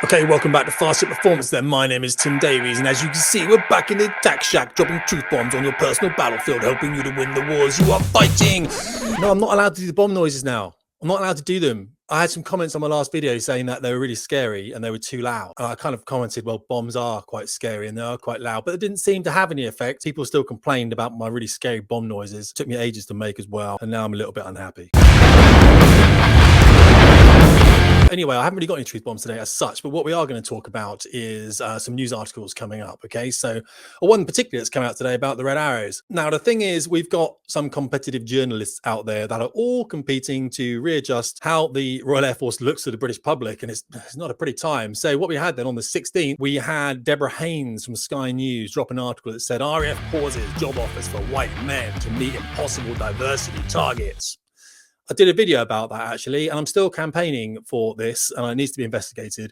Okay, welcome back to Fast Hit Performance then. My name is Tim Davies, and as you can see, we're back in the attack shack, dropping truth bombs on your personal battlefield, helping you to win the wars you are fighting. No, I'm not allowed to do the bomb noises now. I'm not allowed to do them. I had some comments on my last video saying that they were really scary and they were too loud. And I kind of commented, well, bombs are quite scary and they are quite loud, but it didn't seem to have any effect. People still complained about my really scary bomb noises. It took me ages to make as well, and now I'm a little bit unhappy. Anyway, I haven't really got any truth bombs today as such, but what we are going to talk about is some news articles coming up. Okay, so one in particular that's come out today about the Red Arrows. Now, the thing is, we've got some competitive journalists out there that are all competing to readjust how the Royal Air Force looks to the British public, and it's not a pretty time. So what we had then on the 16th, we had Deborah Haynes from Sky News drop an article that said RAF pauses job offers for white men to meet impossible diversity targets. I did a video about that actually, and I'm still campaigning for this, and it needs to be investigated.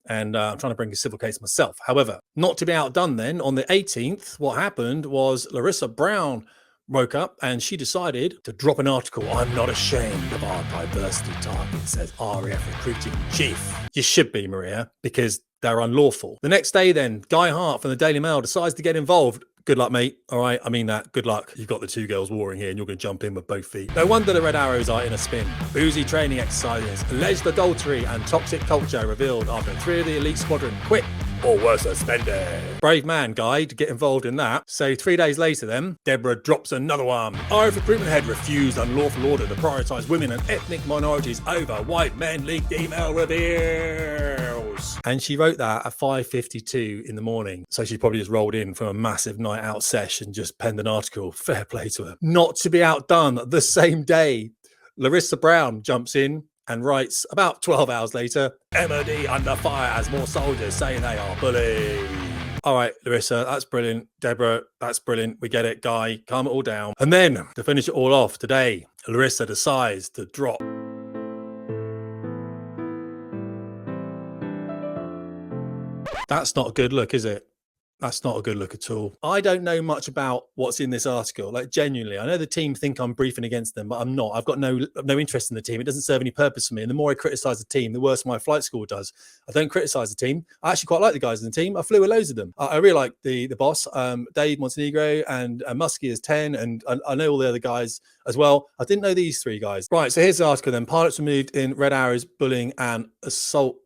And I'm trying to bring a civil case myself. However, not to be outdone then, on the 18th, what happened was Larissa Brown woke up and she decided to drop an article. I'm not ashamed of our diversity target, says RAF recruiting chief. You should be, Maria, because they're unlawful. The next day then, Guy Hart from the Daily Mail decides to get involved. Good luck, mate. All right, I mean that. Good luck. You've got the two girls warring here and you're going to jump in with both feet. No wonder the Red Arrows are in a spin. Boozy training exercises, alleged adultery and toxic culture revealed after 3 of the elite squadron quit or were suspended. Brave man, Guy, to get involved in that. So 3 days later then, Deborah drops another one. RAF recruitment head refused unlawful order to prioritise women and ethnic minorities over white men, leaked email reveals. And she wrote that at 5:52 in the morning. So she probably just rolled in from a massive night out sesh and just penned an article. Fair play to her. Not to be outdone, the same day, Larissa Brown jumps in and writes about 12 hours later, MOD under fire as more soldiers say they are bullied. All right, Larissa, that's brilliant. Deborah, that's brilliant. We get it. Guy, calm it all down. And then to finish it all off today, Larissa decides to drop. That's not a good look, is it? That's not a good look at all. I don't know much about what's in this article. Like, genuinely, I know the team think I'm briefing against them, but I'm not. I've got no interest in the team. It doesn't serve any purpose for me. And the more I criticize the team, the worse my flight school does. I don't criticize the team. I actually quite like the guys in the team. I flew with loads of them. I really like the boss, Dave Montenegro, and Muskie is 10, and I know all the other guys as well. I didn't know these 3 guys. Right, so here's the article then. Pilots removed in Red Arrows bullying and assault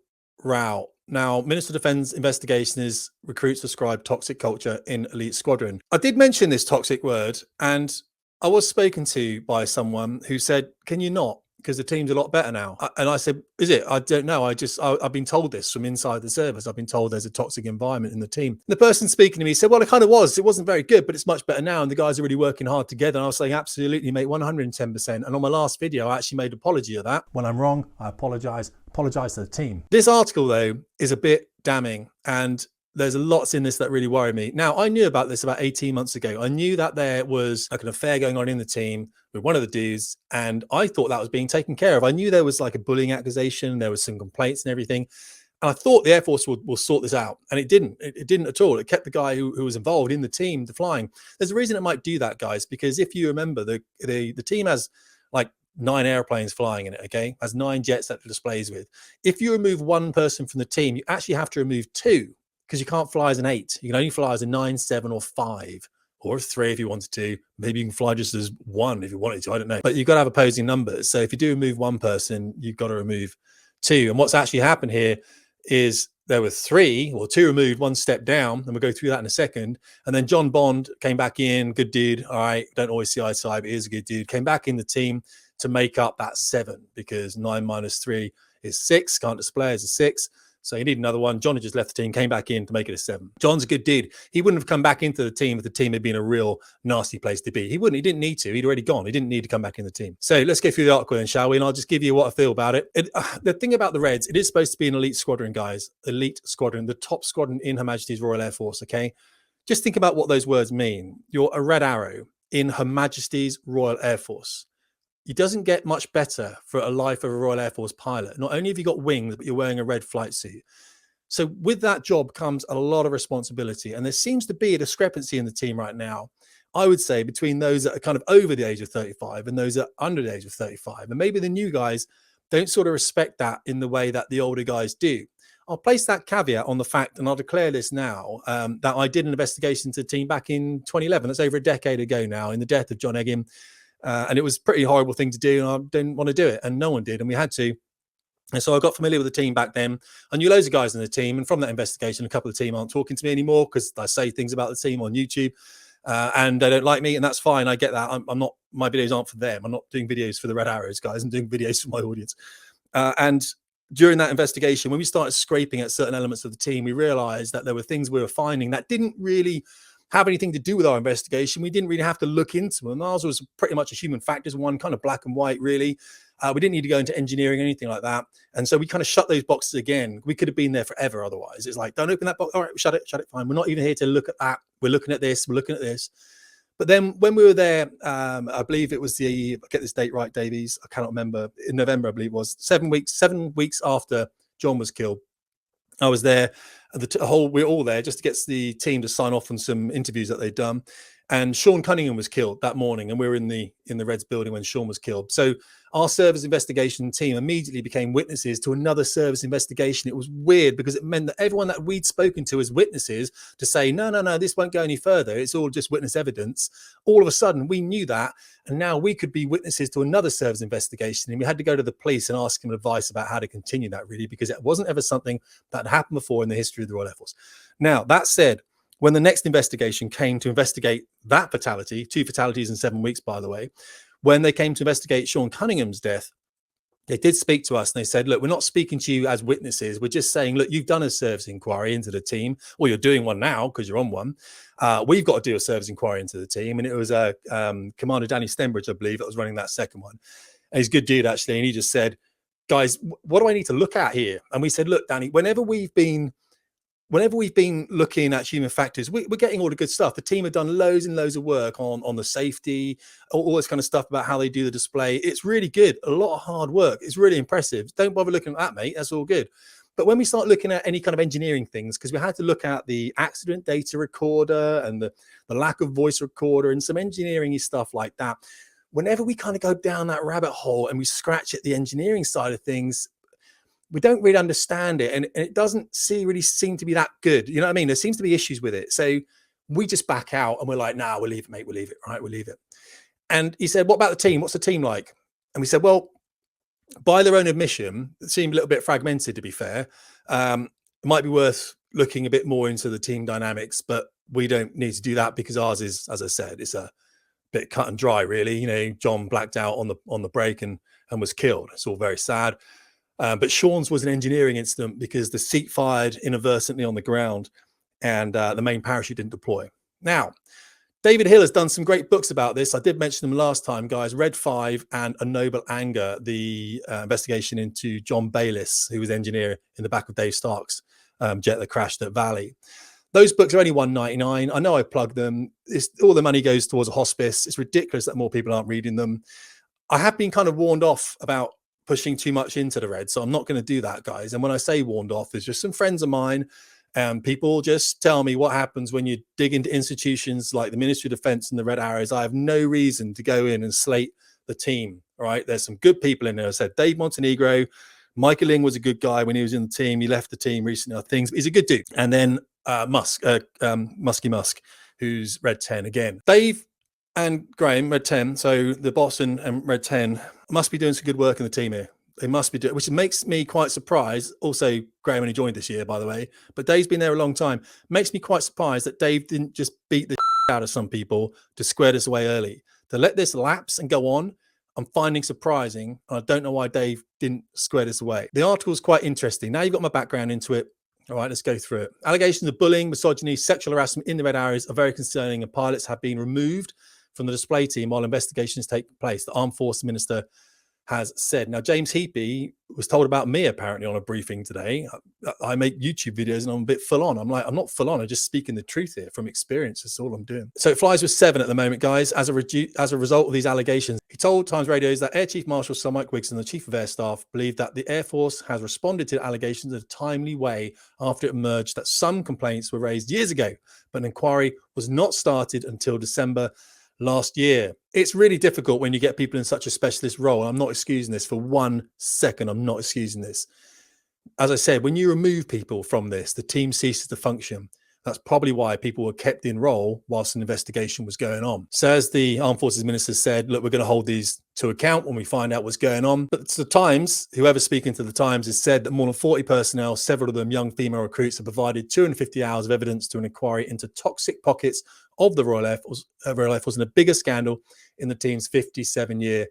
row. Now, Minister of Defence investigation is recruits ascribe toxic culture in elite squadron. I did mention this toxic word, and I was spoken to by someone who said, can you not? Because the team's a lot better now. And I said, is it? I don't know. I've been told this from inside the service. I've been told there's a toxic environment in the team. The person speaking to me said, well, it kind of was. It wasn't very good, but it's much better now. And the guys are really working hard together. And I was saying, absolutely, mate, 110%. And on my last video, I actually made an apology of that. When I'm wrong, I apologize to the team. This article, though, is a bit damning. And there's lots in this that really worry me. Now, I knew about this about 18 months ago. I knew that there was like an affair going on in the team with one of the dudes, and I thought that was being taken care of. I knew there was like a bullying accusation, there was some complaints and everything. And I thought the Air Force will sort this out. And it didn't. It didn't at all. It kept the guy who was involved in the team to flying. There's a reason it might do that, guys, because if you remember, the team has like 9 airplanes flying in it, okay? Has 9 jets that it displays with. If you remove 1 person from the team, you actually have to remove 2. Because you can't fly as an 8. You can only fly as a 9, 7, or 5, or 3 if you wanted to. Maybe you can fly just as 1 if you wanted to. I don't know. But you've got to have opposing numbers. So if you do remove 1 person, you've got to remove 2. And what's actually happened here is there were 3, or 2 removed, 1 step down, and we'll go through that in a second. And then John Bond came back in, good dude. All right, don't always see eye to eye, but he's a good dude. Came back in the team to make up that 7, because 9 minus 3 is 6. Can't display as a 6. So you need another one. John had just left the team, came back in to make it a 7. John's a good dude. He wouldn't have come back into the team if the team had been a real nasty place to be. He wouldn't. He didn't need to. He'd already gone. He didn't need to come back in the team. So let's go through the article then, shall we? And I'll just give you what I feel about it. The thing about the Reds, it is supposed to be an elite squadron, guys. Elite squadron, the top squadron in Her Majesty's Royal Air Force, okay? Just think about what those words mean. You're a Red Arrow in Her Majesty's Royal Air Force. It doesn't get much better for a life of a Royal Air Force pilot. Not only have you got wings, but you're wearing a red flight suit. So with that job comes a lot of responsibility. And there seems to be a discrepancy in the team right now, I would say, between those that are kind of over the age of 35 and those that are under the age of 35. And maybe the new guys don't sort of respect that in the way that the older guys do. I'll place that caveat on the fact, and I'll declare this now, that I did an investigation into the team back in 2011. That's over a decade ago now, in the death of John Egham. And it was a pretty horrible thing to do, and I didn't want to do it, and no one did, and we had to. And so I got familiar with the team back then. I knew loads of guys in the team, and from that investigation, a couple of the team aren't talking to me anymore because I say things about the team on YouTube, and they don't like me, and that's fine. I get that. I'm not. My videos aren't for them. I'm not doing videos for the Red Arrows guys. I'm doing videos for my audience. And during that investigation, when we started scraping at certain elements of the team, we realized that there were things we were finding that didn't really have anything to do with our investigation. We didn't really have to look into them. Ours was pretty much a human factors one, kind of black and white, really. We didn't need to go into engineering or anything like that. And so we kind of shut those boxes again. We could have been there forever otherwise. It's like, don't open that box. All right, shut it, fine. We're not even here to look at that. We're looking at this, we're looking at this. But then when we were there, I believe it was I get this date right, Davies, I cannot remember, in November, I believe it was, 7 weeks after John was killed. I was there, we're all there just to get the team to sign off on some interviews that they'd done. And Sean Cunningham was killed that morning, and we were in the Reds building when Sean was killed. So our service investigation team immediately became witnesses to another service investigation. It was weird because it meant that everyone that we'd spoken to as witnesses to say, no, this won't go any further, it's all just witness evidence. All of a sudden, we knew that, and now we could be witnesses to another service investigation. And we had to go to the police and ask them advice about how to continue that, really, because it wasn't ever something that had happened before in the history of the Royal Air Force. Now, that said, when the next investigation came to investigate that fatality, 2 fatalities in 7 weeks, by the way, when they came to investigate Sean Cunningham's death, they did speak to us and they said, look, we're not speaking to you as witnesses. We're just saying, look, you've done a service inquiry into the team, or you're doing one now because you're on one. We've got to do a service inquiry into the team. And it was Commander Danny Stenbridge, I believe, that was running that second one. And he's a good dude, actually. And he just said, guys, what do I need to look at here? And we said, look, Danny, whenever we've been looking at human factors, we're getting all the good stuff. The team have done loads and loads of work on the safety, all this kind of stuff about how they do the display. It's really good. A lot of hard work. It's really impressive. Don't bother looking at that, mate. That's all good. But when we start looking at any kind of engineering things, because we had to look at the accident data recorder and the lack of voice recorder and some engineering stuff like that, whenever we kind of go down that rabbit hole and we scratch at the engineering side of things, we don't really understand it, and it doesn't really seem to be that good. You know what I mean? There seems to be issues with it. So we just back out and we're like, nah, we'll leave it, mate. We'll leave it, right? We'll leave it. And he said, what about the team? What's the team like? And we said, well, by their own admission, it seemed a little bit fragmented, to be fair. It might be worth looking a bit more into the team dynamics, but we don't need to do that because ours is, as I said, it's a bit cut and dry, really. You know, John blacked out on the break and was killed. It's all very sad. But Sean's was an engineering incident because the seat fired inadvertently on the ground and the main parachute didn't deploy. Now, David Hill has done some great books about this. I did mention them last time, guys. Red 5 and A Noble Anger, the investigation into John Bayliss, who was engineer in the back of Dave Stark's jet that crashed at Valley. Those books are only $1.99. I know I plugged them. All the money goes towards a hospice. It's ridiculous that more people aren't reading them. I have been kind of warned off about pushing too much into the red, so I'm not going to do that, guys. And when I say warned off, there's just some friends of mine, and people just tell me what happens when you dig into institutions like the Ministry of Defense and the Red Arrows. I have no reason to go in and slate the team. All right, there's some good people in there. I said Dave Montenegro, Michael Ling was a good guy when he was in the team. He left the team recently, I think. He's a good dude. And then Musky Musk, who's Red 10 again. Dave and Graham, Red 10, so the boss and Red 10, must be doing some good work in the team here. They must be doing, which makes me quite surprised. Also, Graham only joined this year, by the way, but Dave's been there a long time. Makes me quite surprised that Dave didn't just beat the out of some people to square this away early. To let this lapse and go on, I'm finding surprising. And I don't know why Dave didn't square this away. The article is quite interesting. Now you've got my background into it. All right, let's go through it. Allegations of bullying, misogyny, sexual harassment in the Red Arrows are very concerning, and pilots have been removed from the display team while investigations take place, the Armed Forces Minister has said. Now, James Heapy was told about me apparently on a briefing today. I make YouTube videos and I'm a bit full on. I'm like, I'm not full on. I'm just speaking the truth here from experience. That's all I'm doing. So it flies with 7 at the moment, guys, as a result of these allegations. He told Times Radios that Air Chief Marshal Sir Mike Wigson, the Chief of Air Staff, believed that the Air Force has responded to allegations in a timely way after it emerged that some complaints were raised years ago, but an inquiry was not started until December last year. It's really difficult when you get people in such a specialist role. I'm not excusing this for 1 second. I'm not excusing this. As I said, when you remove people from this, the team ceases to function. That's probably why people were kept in role whilst an investigation was going on. So as the Armed Forces Minister said, look, we're going to hold these to account when we find out what's going on. But the Times, whoever's speaking to the Times, has said that more than 40 personnel, several of them young female recruits, have provided 250 hours of evidence to an inquiry into toxic pockets of the Royal Air Force in a bigger scandal in the team's 57-year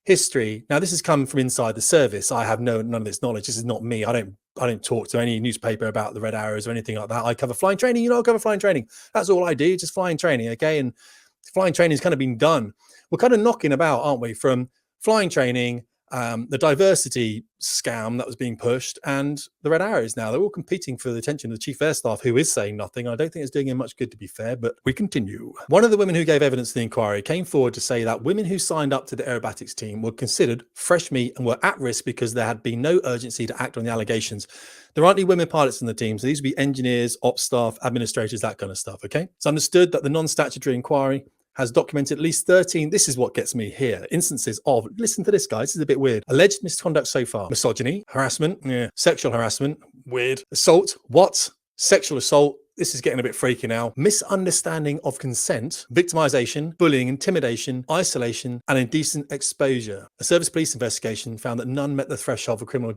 history. Now, this has come from inside the service. I have none of this knowledge. This is not me. I don't talk to any newspaper about the Red Arrows or anything like that. I cover flying training. You know, I cover flying training. That's all I do, just flying training, okay? And flying training has kind of been done. We're kind of knocking about, aren't we, from flying training, the diversity scam that was being pushed, and the Red Arrows now. They're all competing for the attention of the Chief Air Staff, who is saying nothing. I don't think it's doing him much good, to be fair, but we continue. One of the women who gave evidence to the inquiry came forward to say that women who signed up to the aerobatics team were considered fresh meat and were at risk because there had been no urgency to act on the allegations. There aren't any women pilots in the team, so these would be engineers, ops staff, administrators, that kind of stuff, okay? It's understood that the non-statutory inquiry has documented at least 13, this is what gets me here, instances of, listen to this, guys, this is a bit weird, alleged misconduct so far. Misogyny, harassment, sexual harassment, weird, assault, what? Sexual assault, this is getting a bit freaky now. Misunderstanding of consent, victimization, bullying, intimidation, isolation, and indecent exposure. A service police investigation found that none met the threshold for criminal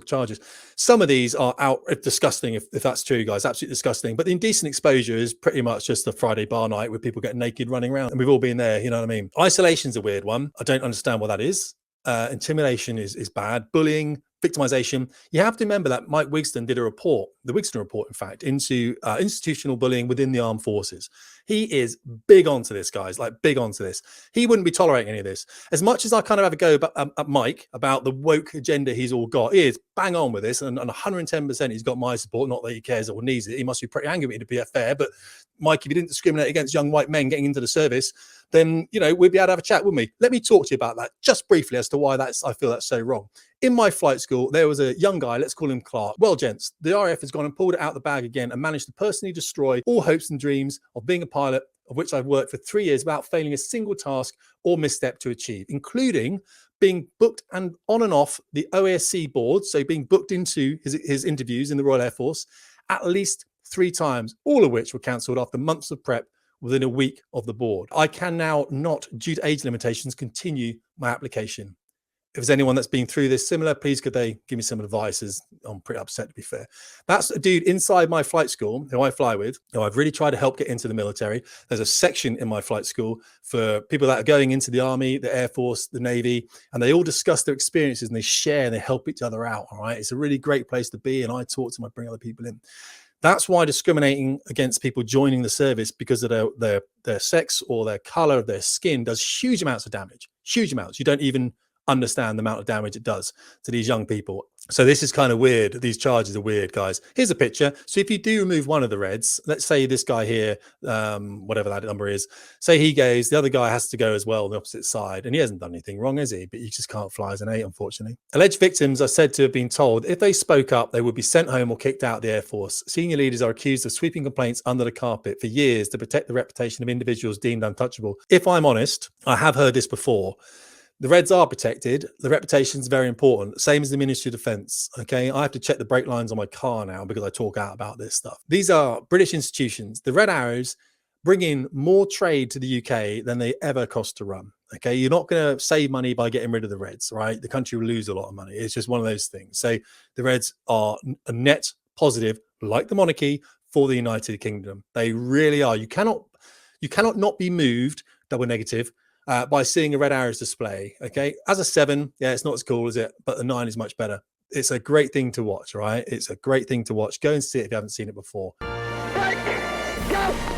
charges. Some of these are disgusting, if that's true, guys, absolutely disgusting. But the indecent exposure is pretty much just a Friday bar night with people getting naked running around. And we've all been there, you know what I mean? Isolation's a weird one. I don't understand what that is. Intimidation is bad. Bullying, victimization. You have to remember that Mike Wigston did a report, the Wigston report, in fact, into institutional bullying within the armed forces. He is big onto this, guys, like big onto this. He wouldn't be tolerating any of this. As much as I kind of have a go at Mike about the woke agenda he's all got, he is bang on with this, and 110% he's got my support. Not that he cares or needs it. He must be pretty angry with me, to be fair. But Mike, if you didn't discriminate against young white men getting into the service, then, you know, we'd be able to have a chat, wouldn't we? Let me talk to you about that just briefly as to why I feel that's so wrong. In my flight school, there was a young guy, let's call him Clark. Well, gents, the RAF has gone and pulled it out of the bag again and managed to personally destroy all hopes and dreams of being a pilot, of which I've worked for 3 years without failing a single task or misstep to achieve, including being booked and on and off the OASC board, so being booked into his interviews in the Royal Air Force at least 3 times, all of which were cancelled after months of prep within a week of the board. I can now not, due to age limitations, continue my application. If there's anyone that's been through this similar, please could they give me some advice, as I'm pretty upset, to be fair. That's a dude inside my flight school who I fly with, who I've really tried to help get into the military. There's a section in my flight school for people that are going into the Army, the Air Force, the Navy, and they all discuss their experiences and they share and they help each other out, all right? It's a really great place to be, and I talk to them, I bring other people in. That's why discriminating against people joining the service because of their sex or their color of their skin does huge amounts of damage, huge amounts. You don't even understand the amount of damage it does to these young people. So this is kind of weird. These charges are weird, guys. Here's a picture. So if you do remove one of the reds, let's say this guy here, whatever that number is, say he goes, the other guy has to go as well on the opposite side, and he hasn't done anything wrong, has he? But you just can't fly as an 8, unfortunately. Alleged victims are said to have been told if they spoke up, they would be sent home or kicked out of the Air Force. Senior leaders are accused of sweeping complaints under the carpet for years to protect the reputation of individuals deemed untouchable. If I'm honest, I have heard this before. The Reds are protected. The reputation is very important. Same as the Ministry of Defence. Okay, I have to check the brake lines on my car now because I talk out about this stuff. These are British institutions. The Red Arrows bring in more trade to the UK than they ever cost to run. Okay, you're not going to save money by getting rid of the Reds, right? The country will lose a lot of money. It's just one of those things. So the Reds are a net positive, like the monarchy, for the United Kingdom. They really are. You cannot not be moved, double negative, by seeing a Red Arrows display. Okay, as a 7, yeah, it's not as cool as it, but the 9 is much better. It's a great thing to watch, right? It's a great thing to watch. Go and see it if you haven't seen it before. Right, go!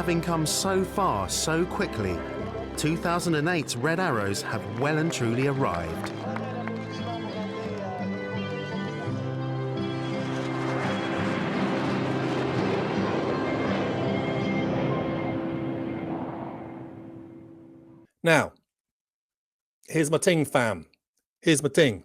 Having come so far so quickly, 2008's Red Arrows have well and truly arrived. Now, here's my ting, fam. Here's my ting.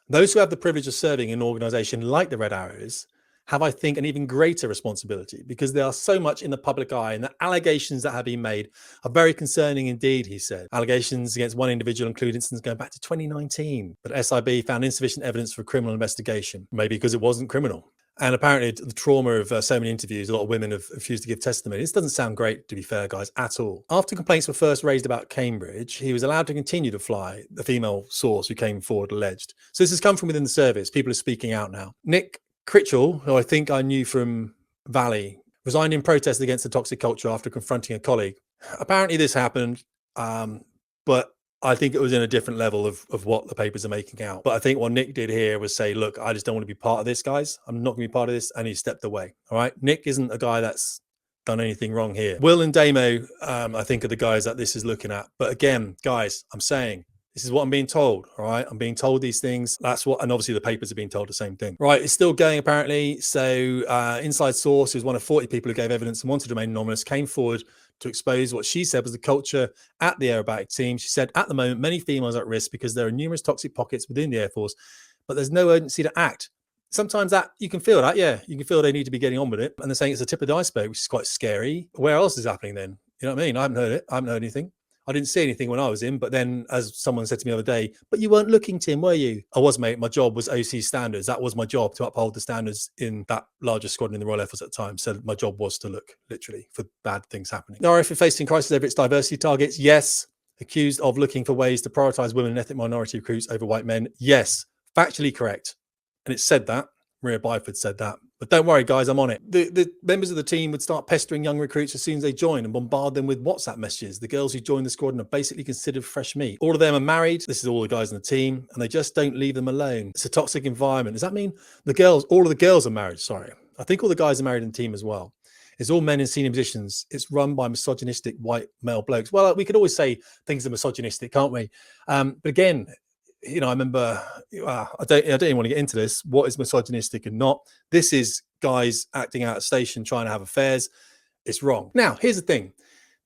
Those who have the privilege of serving in an organization like the Red Arrows have, I think, an even greater responsibility because they are so much in the public eye, and the allegations that have been made are very concerning indeed, he said. Allegations against one individual include incidents going back to 2019, but SIB found insufficient evidence for a criminal investigation, maybe because it wasn't criminal. And apparently the trauma of so many interviews, a lot of women have refused to give testimony. This doesn't sound great, to be fair, guys, at all. After complaints were first raised about Cambridge, he was allowed to continue to fly, the female source who came forward alleged. So this has come from within the service. People are speaking out now. Nick Critchell, who I think I knew from Valley, resigned in protest against the toxic culture after confronting a colleague. Apparently this happened, but I think it was in a different level of what the papers are making out. But I think what Nick did here was say, look, I just don't want to be part of this, guys. I'm not going to be part of this. And he stepped away. All right. Nick isn't a guy that's done anything wrong here. Will and Damo, I think, are the guys that this is looking at. But again, guys, I'm saying this is what I'm being told. All right. I'm being told these things. That's what, and obviously the papers are being told the same thing. Right. It's still going, apparently. So Inside Source, who's one of 40 people who gave evidence and wanted to remain anonymous, came forward to expose what she said was the culture at the aerobatic team. She said, at the moment, many females are at risk because there are numerous toxic pockets within the Air Force, but there's no urgency to act. Sometimes that you can feel that, yeah, you can feel they need to be getting on with it. And they're saying it's the tip of the iceberg, which is quite scary. Where else is happening then? You know what I mean? I haven't heard it. I haven't heard anything. I didn't see anything when I was in, but then as someone said to me the other day, but you weren't looking, Tim, were you? I was, mate. My job was OC standards. That was my job, to uphold the standards in that largest squadron in the Royal Air Force at the time. So my job was to look, literally, for bad things happening. The RAF are facing crisis over its diversity targets. Yes. Accused of looking for ways to prioritize women and ethnic minority recruits over white men. Yes. Factually correct. And it said that. Maria Byford said that. But don't worry, guys, I'm on it. The members of the team would start pestering young recruits as soon as they join and bombard them with WhatsApp messages. The girls who join the squadron are basically considered fresh meat. All of them are married. This is all the guys on the team, and they just don't leave them alone. It's a toxic environment. Does that mean the girls, all of the girls are married? Sorry. I think all the guys are married in the team as well. It's all men in senior positions. It's run by misogynistic white male blokes. Well, we could always say things are misogynistic, can't we? But again, you know, I remember, I don't even want to get into this. What is misogynistic and not? This is guys acting out of station, trying to have affairs. It's wrong. Now, here's the thing.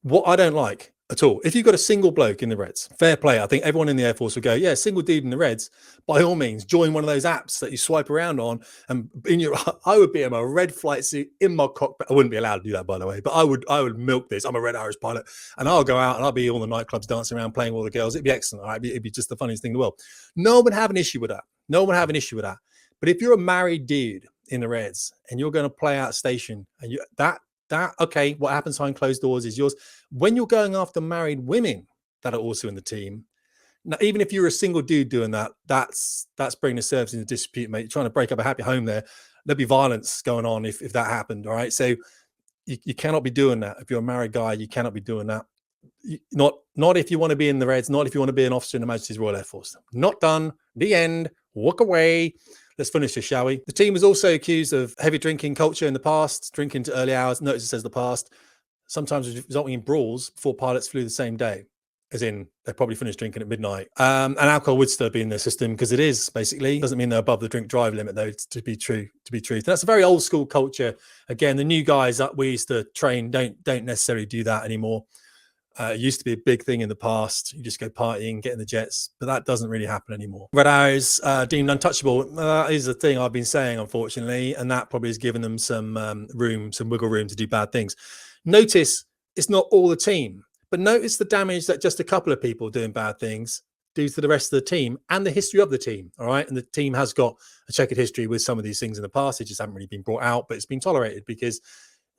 What I don't like at all, if you've got a single bloke in the Reds, fair play. I think everyone in the Air Force would go, yeah, single dude in the Reds, by all means, join one of those apps that you swipe around on. And in your, I would be in a red flight suit in my cockpit. I wouldn't be allowed to do that, by the way, but I would milk this. I'm a Red Arrows pilot, and I'll go out and I'll be all the nightclubs dancing around, playing with all the girls. It'd be excellent. All right? It'd be just the funniest thing in the world. No one would have an issue with that. No one would have an issue with that. But if you're a married dude in the Reds and you're going to play out station, and you okay, what happens behind closed doors is yours. When you're going after married women that are also in the team, now, even if you're a single dude doing that, that's bringing the service into dispute, mate. You're trying to break up a happy home there. There'd be violence going on if that happened, all right? So you cannot be doing that. If you're a married guy, you cannot be doing that. Not if you want to be in the Reds, not if you want to be an officer in the Majesty's Royal Air Force. Not done. The end. Walk away. Let's finish this, shall we? The team was also accused of heavy drinking culture in the past, drinking to early hours. Notice it says the past, sometimes resulting in brawls before pilots flew the same day, as in they probably finished drinking at midnight. And alcohol would still be in their system because it is basically. Doesn't mean they're above the drink drive limit though. To be truth. That's a very old school culture. Again, the new guys that we used to train don't necessarily do that anymore. It used to be a big thing in the past. You just go partying, get in the jets, but that doesn't really happen anymore. Red Arrows deemed untouchable. That is the thing I've been saying, unfortunately, and that probably has given them some wiggle room to do bad things. Notice it's not all the team, but notice the damage that just a couple of people doing bad things do to the rest of the team and the history of the team. All right, and the team has got a checkered history with some of these things in the past. They just haven't really been brought out, but it's been tolerated because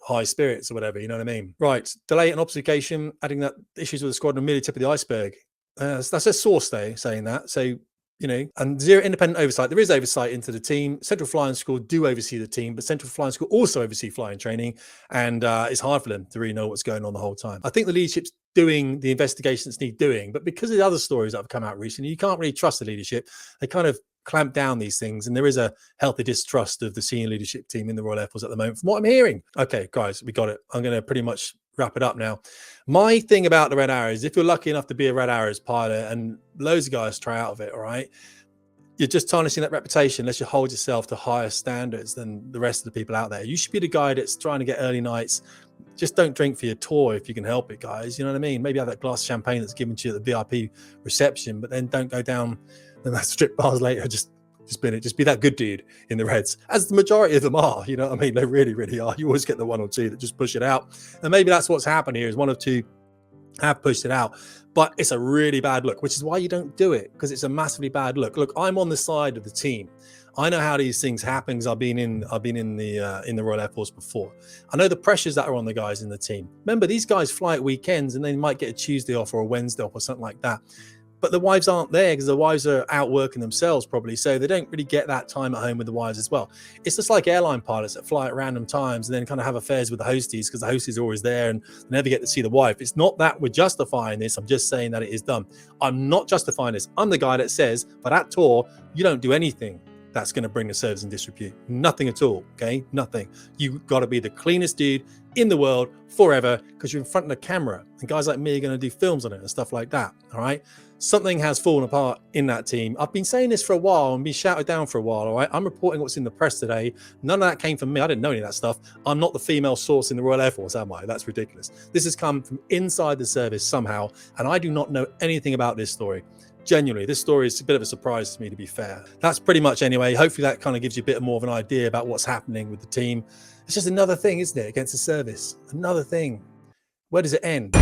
high spirits or whatever, you know what I mean? Right. Delay and obfuscation, adding that issues with the squadron are merely tip of the iceberg. That's a source though saying that. So, you know, and zero independent oversight. There is oversight into the team. Central Flying School do oversee the team, but Central Flying School also oversee flying training. And it's hard for them to really know what's going on the whole time. I think the leadership's doing the investigations need doing, but because of the other stories that have come out recently, you can't really trust the leadership. They kind of clamp down these things, and there is a healthy distrust of the senior leadership team in the Royal Air Force at the moment, from what I'm hearing. Okay, guys, we got it. I'm going to pretty much wrap it up now. My thing about the Red Arrows, if you're lucky enough to be a Red Arrows pilot, and loads of guys try out of it, all right, you're just tarnishing that reputation unless you hold yourself to higher standards than the rest of the people out there. You should be the guy that's trying to get early nights. Just don't drink for your tour if you can help it, guys. You know what I mean? Maybe have that glass of champagne that's given to you at the VIP reception, but then don't go down and that strip bars later. Just be that good dude in the Reds, as the majority of them are. You know what I mean? They really, really are. You always get the one or two that just push it out, and maybe that's what's happened here. Is one or two have pushed it out, but it's a really bad look, which is why you don't do it, because it's a massively bad look. Look, I'm on the side of the team. I know how these things happen because I've been in the Royal Air Force before. I know the pressures that are on the guys in the team. Remember, these guys fly at weekends and they might get a Tuesday off or a Wednesday off or something like that. But the wives aren't there because the wives are out working themselves probably, so they don't really get that time at home with the wives as well. It's just like airline pilots that fly at random times and then kind of have affairs with the hosties because the hosties are always there and they never get to see the wife. It's not that we're justifying this. I'm just saying that it is done. I'm not justifying this. I'm the guy that says for that tour, you don't do anything that's going to bring the service in disrepute. Nothing at all, okay? Nothing. You've got to be the cleanest dude in the world forever because you're in front of the camera. And guys like me are going to do films on it and stuff like that, all right? Something has fallen apart in that team. I've been saying this for a while and been shouted down for a while, all right? I'm reporting what's in the press today. None of that came from me. I didn't know any of that stuff. I'm not the female source in the Royal Air Force, am I? That's ridiculous. This has come from inside the service somehow, and I do not know anything about this story. Genuinely, this story is a bit of a surprise to me, to be fair. That's pretty much anyway. Hopefully that kind of gives you a bit more of an idea about what's happening with the team. It's just another thing, isn't it, against the service? Another thing. Where does it end?